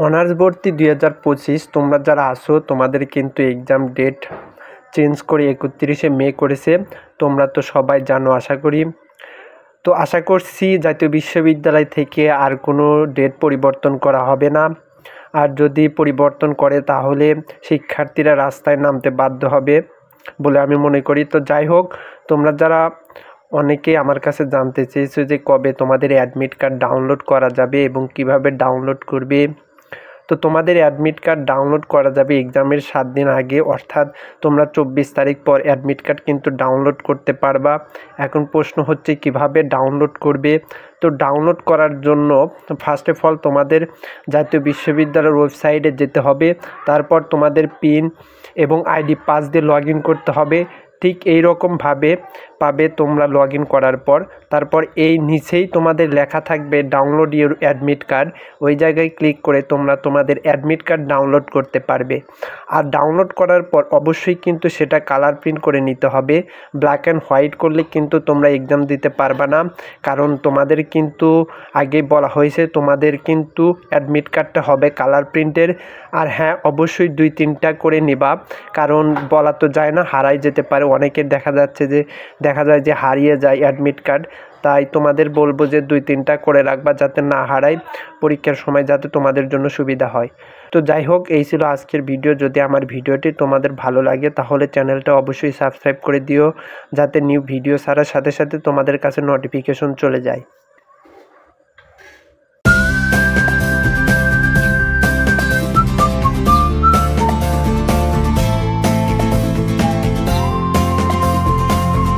Honours ভর্তি 2025 তোমরা যারা আসো তোমাদের কিন্তু এক্সাম ডেট চেঞ্জ করে 31শে মে করেছে। তোমরা তো সবাই জানো আশা করি। তো আশা করছি জাতীয় বিশ্ববিদ্যালয় থেকে আর কোনো ডেট পরিবর্তন করা হবে না। আর যদি পরিবর্তন করে তাহলে শিক্ষার্থীরা রাস্তায় নামতে বাধ্য হবে বলে আমি মনে করি। তো যাই হোক, তোমরা যারা অনেকেই আমার কাছে জানতে চেয়েছো যে কবে তোমাদের অ্যাডমিট কার্ড ডাউনলোড করা যাবে এবং কিভাবে ডাউনলোড করবে। তো তোমাদের অ্যাডমিট কার্ড ডাউনলোড করা যাবে এক্সামের 7 দিন আগে, অর্থাৎ তোমরা 24 তারিখ পর অ্যাডমিট কার্ড কিন্তু ডাউনলোড করতে পারবা। এখন প্রশ্ন হচ্ছে কিভাবে ডাউনলোড করবে। তো ডাউনলোড করার জন্য ফার্স্ট অফ অল তোমাদের জাতীয় বিশ্ববিদ্যালয়ের ওয়েবসাইটে যেতে হবে। তারপর তোমাদের পিন এবং আইডি পাস দিয়ে লগ ইন করতে হবে। ঠিক এই রকমভাবে পাবে তোমরা লগ ইন করার পর। তারপর এই নিচেই তোমাদের লেখা থাকবে ডাউনলোড ইউর অ্যাডমিট কার্ড। ওই জায়গায় ক্লিক করে তোমরা তোমাদের অ্যাডমিট কার্ড ডাউনলোড করতে পারবে। আর ডাউনলোড করার পর অবশ্যই কিন্তু সেটা কালার প্রিন্ট করে নিতে হবে। ব্ল্যাক অ্যান্ড হোয়াইট করলে কিন্তু তোমরা এক্সাম দিতে পারবে না, কারণ তোমাদের কিন্তু আগেই বলা হয়েছে তোমাদের কিন্তু অ্যাডমিট কার্ডটা হবে কালার প্রিন্টের। আর হ্যাঁ, অবশ্যই 2-3টা করে নেবা, কারণ বলা তো যায় না, হারাই যেতে পারে। অনেকের দেখা যায় যে হারিয়ে যায় অ্যাডমিট কার্ড। তাই তোমাদের বলবো যে 2-3টা করে রাখবা যাতে না হারায়, পরীক্ষার সময় যাতে তোমাদের জন্য সুবিধা হয়। তো যাই হোক, এই ছিল আজকের ভিডিও। যদি আমার ভিডিওটি তোমাদের ভালো লাগে তাহলে চ্যানেলটা অবশ্যই সাবস্ক্রাইব করে দিও, যাতে নিউ ভিডিও ছাড়ার সাথে সাথে তোমাদের কাছে নোটিফিকেশন চলে যায়।